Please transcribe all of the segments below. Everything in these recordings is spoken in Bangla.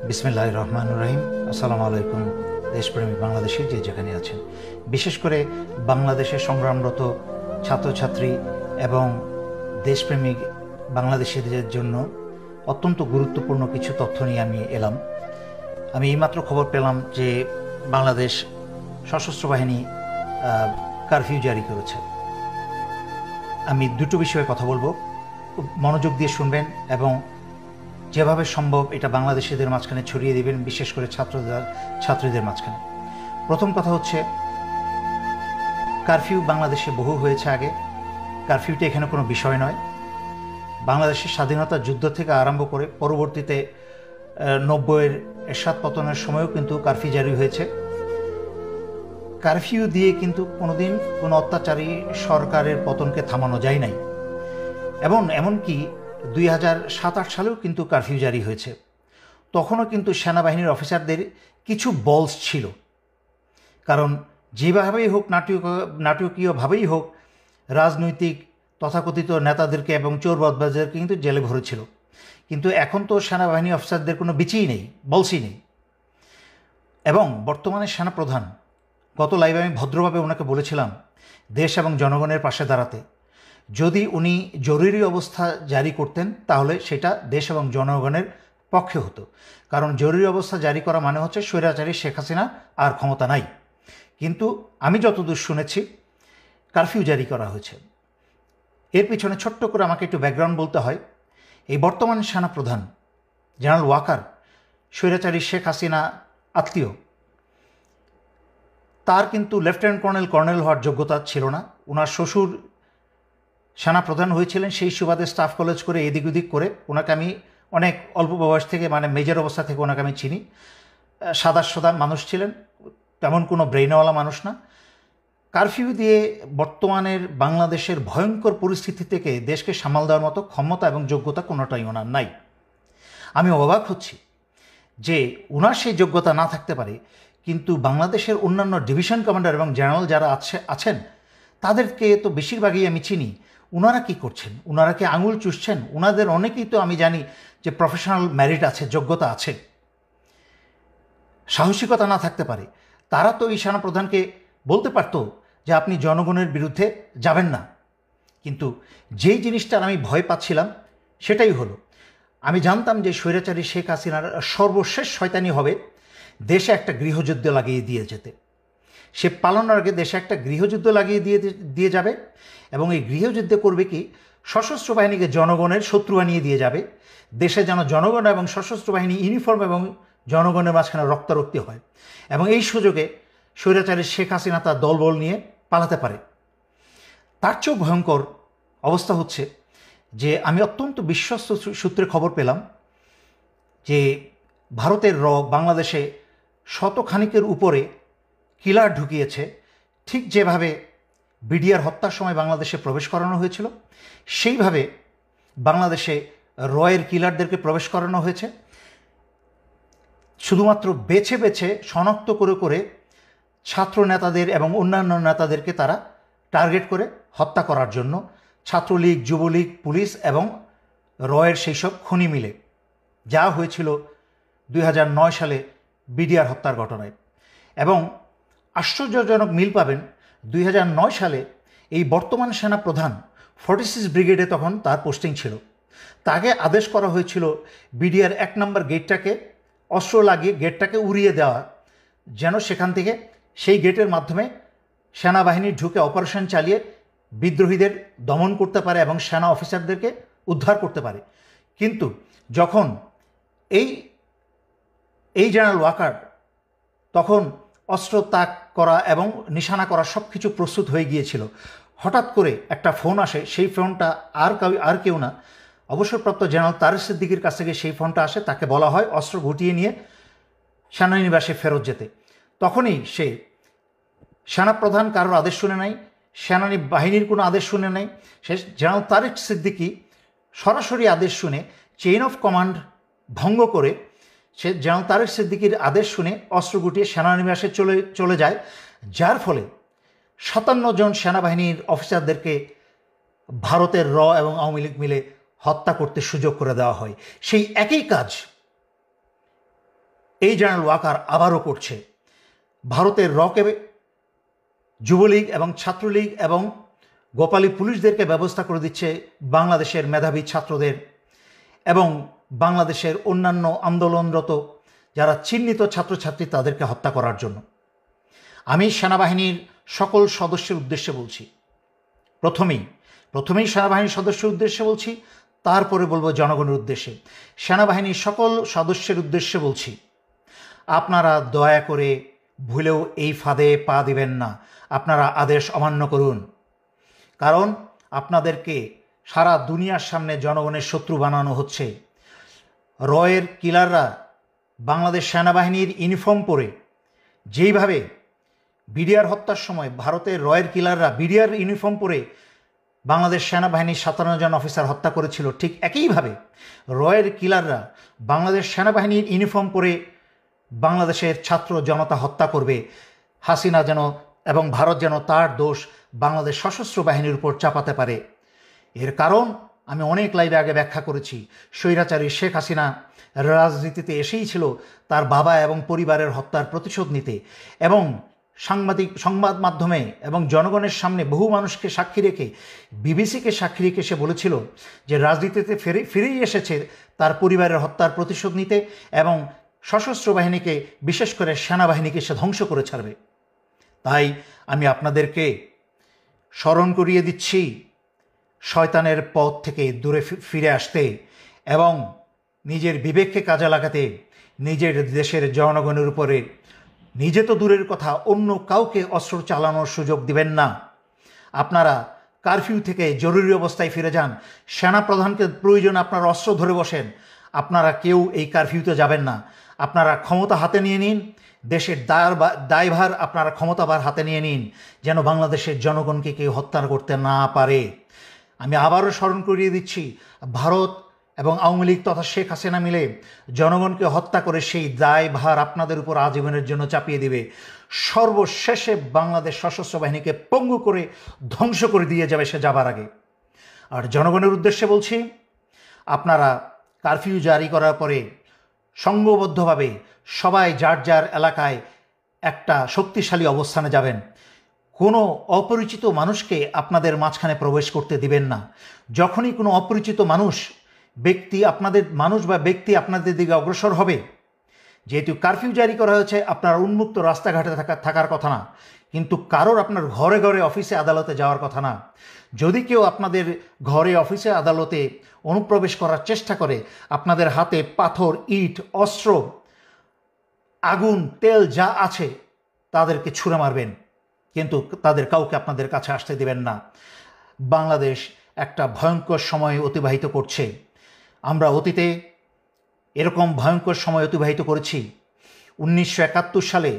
বিসমিল্লাহির রহমানির রহিম। আসসালামু আলাইকুম দেশপ্রেমী বাংলাদেশি যে যেখানে আছেন, বিশেষ করে বাংলাদেশে সংগ্রামরত ছাত্রছাত্রী এবং দেশপ্রেমিক বাংলাদেশিদের জন্য অত্যন্ত গুরুত্বপূর্ণ কিছু তথ্য নিয়ে আমি এলাম। আমি এইমাত্র খবর পেলাম যে বাংলাদেশ সশস্ত্র বাহিনী কারফিউ জারি করেছে। আমি দুটো বিষয়ে কথা বলবো, খুব মনোযোগ দিয়ে শুনবেন এবং যেভাবে সম্ভব এটা বাংলাদেশিদের মাঝখানে ছড়িয়ে দেবেন, বিশেষ করে ছাত্রীদের মাঝখানে। প্রথম কথা হচ্ছে, কারফিউ বাংলাদেশে বহু হয়েছে আগে। কারফিউটা এখানে কোনো বিষয় নয়। বাংলাদেশের স্বাধীনতা যুদ্ধ থেকে আরম্ভ করে পরবর্তীতে 90-এর এরশাদ পতনের সময়ও কিন্তু কারফিউ জারি হয়েছে। কারফিউ দিয়ে কিন্তু কোনোদিন কোনো অত্যাচারী সরকারের পতনকে থামানো যায় নাই, এবং এমনকি 2007-8 সালেও কিন্তু কারফিউ জারি হয়েছে। তখনও কিন্তু সেনাবাহিনীর অফিসারদের কিছু বলস ছিল, কারণ যেভাবেই হোক, নাটকীয়ভাবেই হোক, রাজনৈতিক তথাকথিত নেতাদেরকে এবং চোর বদমাশদেরকে কিন্তু জেলে ভরেছিল। কিন্তু এখন তো সেনাবাহিনী অফিসারদের কোনো বিচিই নেই, বলসই নেই। এবং বর্তমানে সেনাপ্রধান, গত লাইভে আমি ভদ্রভাবে ওনাকে বলেছিলাম দেশ এবং জনগণের পাশে দাঁড়াতে। যদি উনি জরুরি অবস্থা জারি করতেন তাহলে সেটা দেশ এবং জনগণের পক্ষে হতো, কারণ জরুরি অবস্থা জারি করা মানে হচ্ছে স্বৈরাচারী শেখ হাসিনা আর ক্ষমতা নাই। কিন্তু আমি যতদূর শুনেছি কারফিউ জারি করা হয়েছে। এর পিছনে ছোট্ট করে আমাকে একটু ব্যাকগ্রাউন্ড বলতে হয়। এই বর্তমান সেনাপ্রধান জেনারেল ওয়াকার স্বৈরাচারী শেখ হাসিনা আত্মীয়। তার কিন্তু লেফটেন্যান্ট কর্নেল হওয়ার যোগ্যতা ছিল না। ওনার শ্বশুর সেনাপ্রধান হয়েছিলেন, সেই সুবাদে স্টাফ কলেজ করে এদিক ওদিক করে ওনাকে আমি অনেক অল্প বয়স থেকে, মানে মেজর অবস্থা থেকে ওনাকে আমি চিনি। সাদা মানুষ ছিলেন, তেমন কোনো ব্রেইনওয়ালা মানুষ না। কারফিউ দিয়ে বর্তমানের বাংলাদেশের ভয়ঙ্কর পরিস্থিতি থেকে দেশকে সামাল দেওয়ার মতো ক্ষমতা এবং যোগ্যতা কোনোটাই ওনার নাই। আমি অবাক হচ্ছি যে ওনার সেই যোগ্যতা না থাকতে পারে, কিন্তু বাংলাদেশের অন্যান্য ডিভিশন কমান্ডার এবং জেনারেল যারা আছেন তাদেরকে তো বেশিরভাগই আমি চিনি। ওনারা কি করছেন? ওনারা কি আঙুল চুষছেন? ওনাদের অনেকেই তো আমি জানি যে প্রফেশনাল মেরিট আছে, যোগ্যতা আছে। সাহসিকতা না থাকতে পারে তারা তো এই সেনাপ্রধানকে বলতে পারতো যে আপনি জনগণের বিরুদ্ধে যাবেন না। কিন্তু যেই জিনিসটার আমি ভয় পাচ্ছিলাম সেটাই হলো। আমি জানতাম যে স্বৈরাচারী শেখ হাসিনার সর্বশেষ শয়তানি হবে দেশে একটা গৃহযুদ্ধ লাগিয়ে দিয়ে যেতে। সে পালানোর আগে দেশে একটা গৃহযুদ্ধ লাগিয়ে দিয়ে যাবে, এবং এই গৃহযুদ্ধে করবে কি, সশস্ত্র বাহিনীকে জনগণের শত্রু বানিয়ে দিয়ে যাবে। দেশে যেন জনগণ এবং সশস্ত্র বাহিনী ইউনিফর্ম এবং জনগণের মাঝখানে রক্তারক্তি হয়, এবং এই সুযোগে স্বৈরাচারী শেখ হাসিনা তার দলবল নিয়ে পালাতে পারে। তার চেয়েও ভয়ঙ্কর অবস্থা হচ্ছে যে আমি অত্যন্ত বিশ্বস্ত সূত্রে খবর পেলাম যে ভারতের বাংলাদেশে শতখানিকের উপরে কিলার ঢুকিয়েছে। ঠিক যেভাবে বিডিআর হত্যার সময় বাংলাদেশে প্রবেশ করানো হয়েছিল, সেইভাবে বাংলাদেশে রয়ের কিলারদেরকে প্রবেশ করানো হয়েছে। শুধুমাত্র বেছে বেছে শনাক্ত করে ছাত্র নেতাদের এবং অন্যান্য নেতাদেরকে তারা টার্গেট করে হত্যা করার জন্য, ছাত্রলীগ, যুবলীগ, পুলিশ এবং রয়ের সেই সব খুনি মিলে, যা হয়েছিল 2009 সালে বিডিআর হত্যার ঘটনায়। এবং আশ্চর্যজনক মিল পাবেন, 2009 সালে এই বর্তমান সেনাপ্রধান 46 ব্রিগেডে তখন তার পোস্টিং ছিল। তাকে আদেশ করা হয়েছিল বিডিআর 1 নম্বর গেটটাকে অস্ত্র লাগিয়ে গেটটাকে উড়িয়ে দেওয়া, যেন সেখান থেকে সেই গেটের মাধ্যমে সেনাবাহিনী ঢুকে অপারেশন চালিয়ে বিদ্রোহীদের দমন করতে পারে এবং সেনা অফিসারদেরকে উদ্ধার করতে পারে। কিন্তু যখন এই জেনারেল ওয়াকার তখন অস্ত্র তাক করা এবং নিশানা করা সব কিছু প্রস্তুত হয়ে গিয়েছিল, হঠাৎ করে একটা ফোন আসে। সেই ফোনটা আর কেউ না, অবসরপ্রাপ্ত জেনারেল তারেক সিদ্দিকীর কাছ থেকে সেই ফোনটা আসে। তাকে বলা হয় অস্ত্র গুটিয়ে নিয়ে সেনানিবাসে ফেরত যেতে। তখনই সে সেনাপ্রধান কারোর আদেশ শুনে নাই, সেনানী বাহিনীর কোনো আদেশ শুনে নাই। সে জেনারেল তারেক সিদ্দিকী সরাসরি আদেশ শুনে চেইন অফ কমান্ড ভঙ্গ করে সে জেনারেল তারেক সিদ্দিকীর আদেশ শুনে অস্ত্র গুটিয়ে সেনানিবাসে চলে যায়, যার ফলে 57 জন সেনাবাহিনীর অফিসারদেরকে ভারতের এবং আওয়ামী লীগ মিলে হত্যা করতে সুযোগ করে দেওয়া হয়। সেই একই কাজ এই জেনারেল ওয়াকার আবারও করছে। ভারতের রকে যুবলীগ এবং ছাত্রলীগ এবং গোপালী পুলিশদেরকে ব্যবস্থা করে দিচ্ছে বাংলাদেশের মেধাবী ছাত্রদের এবং বাংলাদেশের অন্যান্য আন্দোলনরত যারা চিহ্নিত ছাত্রছাত্রী তাদেরকে হত্যা করার জন্য। আমি সেনাবাহিনীর সকল সদস্যের উদ্দেশ্যে বলছি, প্রথমেই সেনাবাহিনীর সদস্যের উদ্দেশ্যে বলছি, তারপরে বলবো জনগণের উদ্দেশ্যে। সেনাবাহিনীর সকল সদস্যের উদ্দেশ্যে বলছি, আপনারা দয়া করে ভুলেও এই ফাঁদে পা দিবেন না। আপনারা আদেশ অমান্য করুন, কারণ আপনাদেরকে সারা দুনিয়ার সামনে জনগণের শত্রু বানানো হচ্ছে। রয়ের কিলাররা বাংলাদেশ সেনাবাহিনীর ইউনিফর্ম পরে যেইভাবে বিডিআর হত্যার সময় ভারতের রয়ের কিলাররা বিডিআর ইউনিফর্ম পরে বাংলাদেশ সেনাবাহিনীর 57 জন অফিসার হত্যা করেছিল, ঠিক একইভাবে রয়ের কিলাররা বাংলাদেশ সেনাবাহিনীর ইউনিফর্ম পরে বাংলাদেশের ছাত্র জনতা হত্যা করবে। হাসিনা যেন এবং ভারত যেন তার দোষ বাংলাদেশ সশস্ত্র বাহিনীর উপর চাপাতে পারে। এর কারণ আমি অনেক লাইভে আগে ব্যাখ্যা করেছি। স্বৈরাচারী শেখ হাসিনা রাজনীতিতে এসেই ছিল তার বাবা এবং পরিবারের হত্যার প্রতিশোধ নিতে, এবং সংবাদ মাধ্যমে এবং জনগণের সামনে বহু মানুষকে সাক্ষী রেখে, বিবিসিকে সাক্ষী রেখে সে বলেছিল যে রাজনীতিতে ফিরেই এসেছে তার পরিবারের হত্যার প্রতিশোধ নিতে এবং সশস্ত্র বাহিনীকে, বিশেষ করে সেনাবাহিনীকে সে ধ্বংস করে ছাড়বে। তাই আমি আপনাদেরকে স্মরণ করিয়ে দিচ্ছি শয়তানের পথ থেকে দূরে ফিরে আসতে এবং নিজের বিবেককে কাজে লাগাতে, নিজের দেশের জনগণের উপরে নিজে তো দূরের কথা অন্য কাউকে অস্ত্র চালানোর সুযোগ দিবেন না। আপনারা কারফিউ থেকে জরুরি অবস্থায় ফিরে যান। সেনাপ্রধানকে প্রয়োজন আপনারা অস্ত্র ধরে বসেন। আপনারা কেউ এই কারফিউতে যাবেন না। আপনারা ক্ষমতা হাতে নিয়ে নিন, দেশের দায়ভার আপনারা ক্ষমতাভার হাতে নিয়ে নিন, যেন বাংলাদেশের জনগণকে কেউ হত্যা করতে না পারে। আমি আবারও স্মরণ করিয়ে দিচ্ছি, ভারত এবং আওয়ামী লীগ তথা শেখ হাসিনা মিলে জনগণকে হত্যা করে সেই দায়ভার আপনাদের উপর আজীবনের জন্য চাপিয়ে দিবে। সর্বশেষে বাংলাদেশ সশস্ত্র বাহিনীকে পঙ্গু করে ধ্বংস করে দিয়ে যাবে সে যাবার আগে। আর জনগণের উদ্দেশ্যে বলছি, আপনারা কারফিউ জারি করার পরে সংঘবদ্ধভাবে সবাই যার যার এলাকায় একটা শক্তিশালী অবস্থানে যাবেন। কোনো অপরিচিত মানুষকে আপনাদের মাঝখানে প্রবেশ করতে দিবেন না। যখনই কোনো অপরিচিত ব্যক্তি আপনাদের দিকে অগ্রসর হবে, যেহেতু কারফিউ জারি করা হয়েছে, আপনার উন্মুক্ত রাস্তাঘাটে থাকার কথা না, কিন্তু কারোর আপনার ঘরে ঘরে অফিসে আদালতে যাওয়ার কথা না। যদি কেউ আপনাদের ঘরে অফিসে আদালতে অনুপ্রবেশ করার চেষ্টা করে, আপনাদের হাতে পাথর, ইট, অস্ত্র, আগুন, তেল যা আছে তাদেরকে ছুঁড়ে মারবেন, কিন্তু তাদের কাউকে আপনাদের কাছে আসতে দেবেন না। বাংলাদেশ একটা ভয়ঙ্কর সময় অতিবাহিত করছে। আমরা অতীতে এরকম ভয়ঙ্কর সময় অতিবাহিত করেছি। 1971 সালে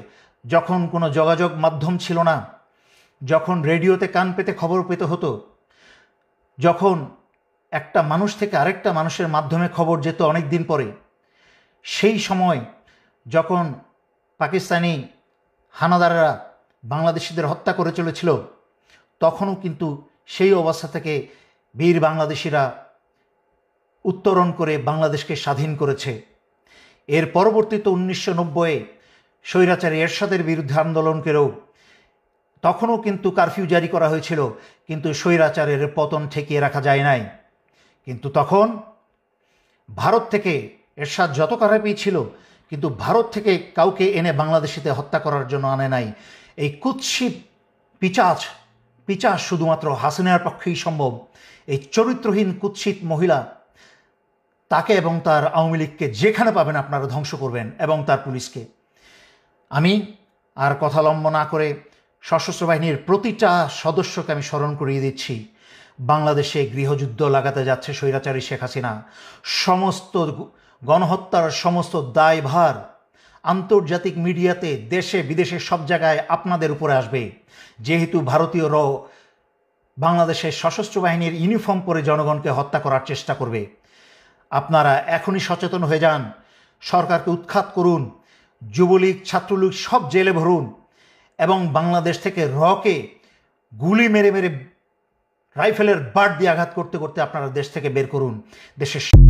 যখন কোনো যোগাযোগ মাধ্যম ছিল না, যখন রেডিওতে কান পেতে খবর পেতে হতো, যখন একটা মানুষ থেকে আরেকটা মানুষের মাধ্যমে খবর যেত অনেক দিন পরে, সেই সময় যখন পাকিস্তানি হানাদাররা বাংলাদেশিদের হত্যা করে চলেছিল, তখনও কিন্তু সেই অবস্থা থেকে বীর বাংলাদেশিরা উত্তরণ করে বাংলাদেশকে স্বাধীন করেছে। এর পরবর্তীতে 1990-এ স্বৈরাচারী এরশাদের বিরুদ্ধে আন্দোলনকেও তখনও কিন্তু কারফিউ জারি করা হয়েছিল, কিন্তু স্বৈরাচারের পতন ঠেকিয়ে রাখা যায় নাই। কিন্তু তখন ভারত থেকে এরশাদ যত খারাপই ছিল, কিন্তু ভারত থেকে কাউকে এনে বাংলাদেশিতে হত্যা করার জন্য আনে নাই। এই কুৎসিত পিচাচ শুধুমাত্র হাসিনার পক্ষেই সম্ভব। এই চরিত্রহীন কুৎসিত মহিলা, তাকে এবং তার আওয়ামী লীগকে যেখানে পাবেন আপনারা ধ্বংস করবেন, এবং তার পুলিশকে। আমি আর কথা লম্ব না করে সশস্ত্র বাহিনীর প্রতিটা সদস্যকে আমি স্মরণ করিয়ে দিচ্ছি, বাংলাদেশে গৃহযুদ্ধ লাগাতে যাচ্ছে স্বৈরাচারী শেখ হাসিনা। সমস্ত গণহত্যার সমস্ত দায়ভার আন্তর্জাতিক মিডিয়াতে, দেশে বিদেশে সব জায়গায় আপনাদের উপরে আসবে, যেহেতু ভারতীয় বাংলাদেশের সশস্ত্র বাহিনীর ইউনিফর্ম পরে জনগণকে হত্যা করার চেষ্টা করবে। আপনারা এখনই সচেতন হয়ে যান, সরকারকে উৎখাত করুন, যুবলীগ, ছাত্রলীগ সব জেলে ভরুন, এবং বাংলাদেশ থেকে রকে গুলি মেরে মেরে রাইফেলের বাট দিয়ে আঘাত করতে করতে আপনারা দেশ থেকে বের করুন। দেশের